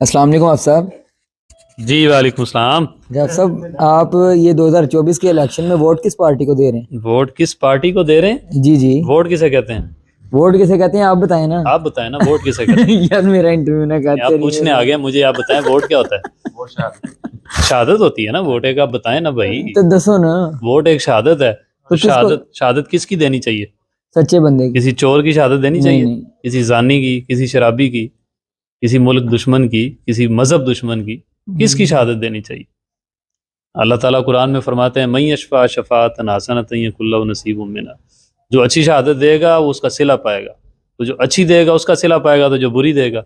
السلام علیکم آپ صاحب. جی وعلیکم السلام. جی آپ صاحب, آپ یہ 2024 کے الیکشن میں ووٹ کس پارٹی کو دے رہے ہیں؟ ووٹ کس پارٹی کو دے رہے ہیں؟ جی جی, ووٹ کسے کہتے ہیں؟ ووٹ کسے کہتے ہیں آپ بتائیں نا. آپ بتائیں نا ووٹ کسے کہتے ہیں. یار میرا انٹرویو نہ کرتے آپ رہیے. پوچھنے آ گئے مجھے, آپ بتائیں ووٹ کیا ہوتا ہے؟ شہادت ہوتی ہے نا ووٹ ایک. آپ بتائیں نا بھائی, تو دسو نا. ووٹ ایک شہادت ہے. تو کس کو؟ شہادت کس کی دینی چاہیے؟ سچے بندے کی. کسی چور کی شہادت دینی نہیں چاہیے؟ نہیں. کسی زانی کی, کسی شرابی کی, کسی ملک دشمن کی, کسی مذہب دشمن کی, کس کی شہادت دینی چاہیے؟ اللہ تعالیٰ قرآن میں فرماتے ہیں من یشفع شفاعۃ حسنۃ یکن لہ نصیب منہا. جو اچھی شہادت دے گا وہ اس کا صلہ پائے گا, تو جو اچھی دے گا اس کا صلہ پائے گا, تو جو بری دے گا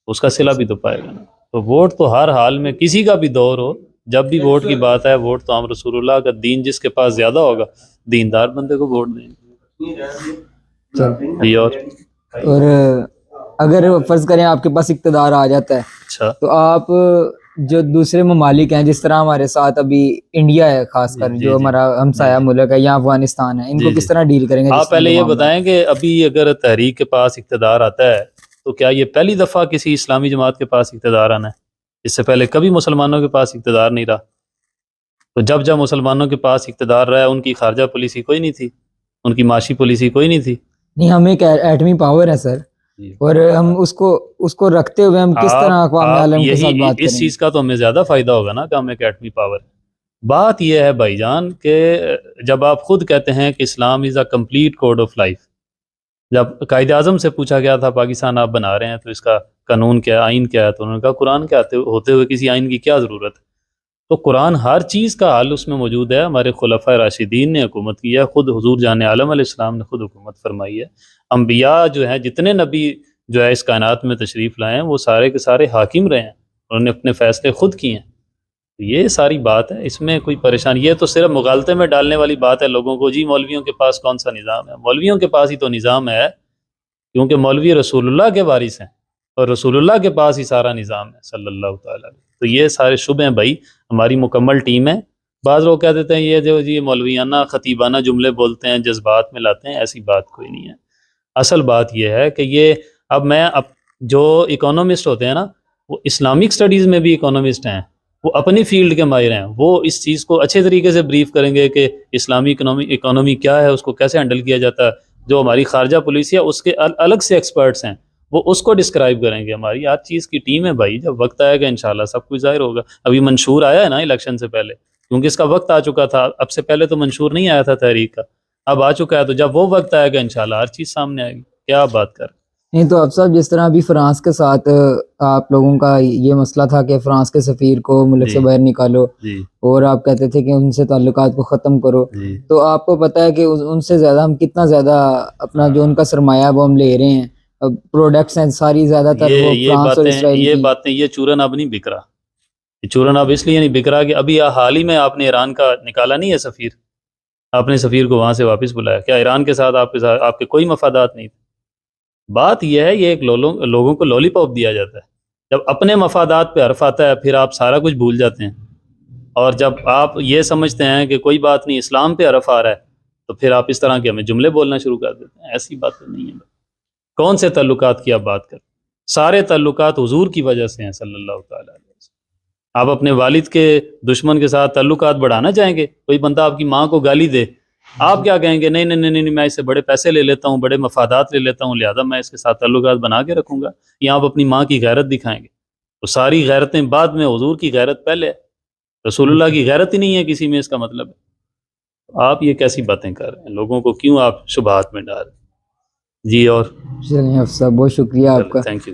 اس کا صلہ بھی تو پائے گا نا. تو ووٹ تو ہر حال میں کسی کا بھی دور ہو, جب بھی ووٹ کی بات ہے, ووٹ تو ہم رسول اللہ کا دین جس کے پاس زیادہ ہوگا دیندار بندے کو ووٹ دیں گے. اور اگر فرض کریں آپ کے پاس اقتدار آ جاتا ہے, اچھا, تو آپ جو دوسرے ممالک ہیں, جس طرح ہمارے ساتھ ابھی انڈیا ہے خاص کر, جو ہمارا ہمسایہ ملک ہے, یا افغانستان ہے, ان کو کس طرح ڈیل کریں گے؟ آپ پہلے یہ بتائیں کہ ابھی اگر تحریک کے پاس اقتدار آتا ہے تو کیا یہ پہلی دفعہ کسی اسلامی جماعت کے پاس اقتدار آنا ہے؟ اس سے پہلے کبھی مسلمانوں کے پاس اقتدار نہیں رہا. تو جب جب مسلمانوں کے پاس اقتدار رہا, ان کی خارجہ پالیسی کوئی نہیں تھی, ان کی معاشی پالیسی کوئی نہیں تھی. نہیں, ہم ایک ایٹمی پاور ہے سر, اور ہم اس کو رکھتے ہوئے ہم کس طرح اقوام عالم کے ساتھ بات کریں؟ اس چیز کا تو ہمیں زیادہ فائدہ ہوگا نا کہ ہم ایک ایٹمی پاور. بات یہ ہے بھائی جان کہ جب آپ خود کہتے ہیں کہ Islam is a complete code of life, جب قائد اعظم سے پوچھا گیا تھا پاکستان آپ بنا رہے ہیں تو اس کا قانون کیا ہے, آئین کیا ہے, تو انہوں نے کہا قرآن کے ہوتے ہوئے کسی آئین کی کیا ضرورت ہے. تو قرآن ہر چیز کا حل اس میں موجود ہے. ہمارے خلفۂ راشدین نے حکومت کی ہے, خود حضور جان عالم علیہ السلام نے خود حکومت فرمائی ہے. انبیاء جو ہیں, جتنے نبی جو ہے اس کائنات میں تشریف لائے ہیں, وہ سارے کے سارے حاکم رہے ہیں, انہوں نے اپنے فیصلے خود کیے ہیں. یہ ساری بات ہے, اس میں کوئی پریشانی, یہ تو صرف مغالطے میں ڈالنے والی بات ہے لوگوں کو. جی مولویوں کے پاس کون سا نظام ہے؟ مولویوں کے پاس ہی تو نظام ہے, کیونکہ مولوی رسول اللہ کے وارث ہیں, اور رسول اللہ کے پاس ہی سارا نظام ہے صلی اللہ تعالیٰ علیہ. تو یہ سارے شبہ ہیں بھائی, ہماری مکمل ٹیم ہے. بعض لوگ کہہ دیتے ہیں یہ جو جی مولویانہ خطیبانہ جملے بولتے ہیں, جذبات میں لاتے ہیں, ایسی بات کوئی نہیں ہے. اصل بات یہ ہے کہ یہ اب جو اکانومسٹ ہوتے ہیں نا, وہ اسلامک سٹڈیز میں بھی اکانومسٹ ہیں, وہ اپنی فیلڈ کے ماہر ہیں, وہ اس چیز کو اچھے طریقے سے بریف کریں گے کہ اسلامی اکانومی کیا ہے, اس کو کیسے ہینڈل کیا جاتا ہے. جو ہماری خارجہ پالیسی ہے اس کے الگ سے ایکسپرٹس ہیں, وہ اس کو ڈسکرائب کریں گے. ہماری ہر چیز کی ٹیم ہے بھائی, جب وقت آئے گا انشاءاللہ سب کچھ ظاہر ہوگا. ابھی منشور آیا ہے نا الیکشن سے پہلے, کیونکہ اس کا وقت آ چکا تھا. اب سے پہلے تو منشور نہیں آیا تھا تحریک کا, اب آ چکا ہے. تو جب وہ وقت آئے گا انشاءاللہ ہر چیز سامنے آئے گی. کیا آپ بات کر رہے ہیں؟ نہیں تو اب صاحب, جس طرح ابھی فرانس کے ساتھ آپ لوگوں کا یہ مسئلہ تھا کہ فرانس کے سفیر کو ملک سے باہر نکالو, اور آپ کہتے تھے کہ ان سے تعلقات کو ختم کرو, تو آپ کو پتہ ہے کہ ان سے زیادہ ہم کتنا زیادہ اپنا جو ان کا سرمایہ وہ ہم لے رہے ہیں, پروڈکٹس ہیں ساری زیادہ تر وہ فرانس اور اسرائیل کی. یہ چورن اب نہیں بک رہا, یہ چورن اب اس لیے نہیں بک رہا کہ ابھی حال ہی میں آپ نے ایران کا نکالا نہیں ہے سفیر, آپ نے سفیر کو وہاں سے واپس بلایا. کیا ایران کے ساتھ آپ کے کوئی مفادات نہیں تھے؟ بات یہ ہے, یہ ایک لوگوں کو لولی پاپ دیا جاتا ہے. جب اپنے مفادات پہ حرف آتا ہے پھر آپ سارا کچھ بھول جاتے ہیں, اور جب آپ یہ سمجھتے ہیں کہ کوئی بات نہیں اسلام پہ حرف آ رہا ہے تو پھر آپ اس طرح کے ہمیں جملے بولنا شروع کر دیتے ہیں. ایسی باتیں نہیں ہیں. کون سے تعلقات کی آپ بات کریں؟ سارے تعلقات حضور کی وجہ سے ہیں صلی اللہ تعالیٰ علیہ وسلم. آپ اپنے والد کے دشمن کے ساتھ تعلقات بڑھانا چاہیں گے؟ کوئی بندہ آپ کی ماں کو گالی دے, آپ کیا کہیں گے؟ نہیں نہیں نہیں نہیں, میں اس سے بڑے پیسے لے لیتا ہوں, بڑے مفادات لے لیتا ہوں, لہذا میں اس کے ساتھ تعلقات بنا کے رکھوں گا. یا آپ اپنی ماں کی غیرت دکھائیں گے؟ تو ساری غیرتیں بعد میں, حضور کی غیرت پہلے ہے. رسول اللہ کی غیرت ہی نہیں ہے کسی میں, اس کا مطلب ہے. آپ یہ کیسی باتیں کر رہے ہیں؟ لوگوں کو کیوں آپ شبہات میں ڈال رہے ہیں؟ جی اور چلیے افسر, بہت شکریہ آپ کا. Thank you.